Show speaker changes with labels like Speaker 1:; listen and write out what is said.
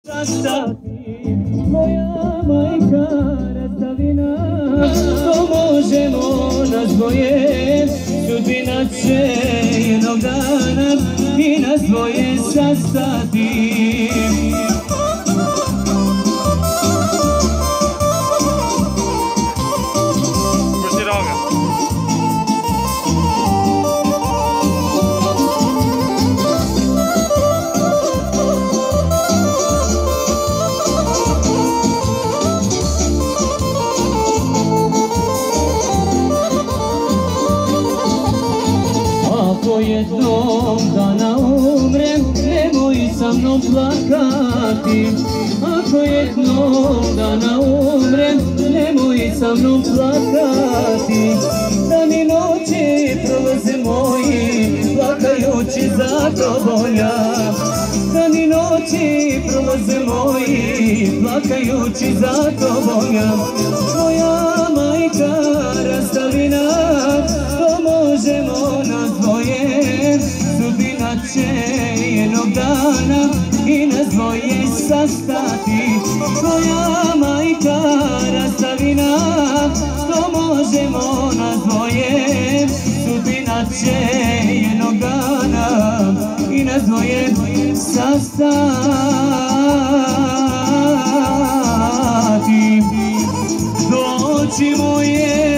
Speaker 1: Sastati moja majka rastavina, to možemo nas dvoje, sudbina će jednog dana i nas dvoje sastati. Ako jednog dana umrem, nemoj sa mnom plakati. Ako jednog dana umrem, nemoj sa mnom plakati. Dani noći prolaze moji, plakajući za tobom ja. Dani noći prolaze moji, plakajući za tobom ja. Tvoja majka rastavina, to možemo nas dvoje, sudbina će jednog dana i nas dvoje sastati. Tvoja majka rastavina, to možemo nas dvoje, sudbina će jednog dana i nas dvoje sastati. Doći moje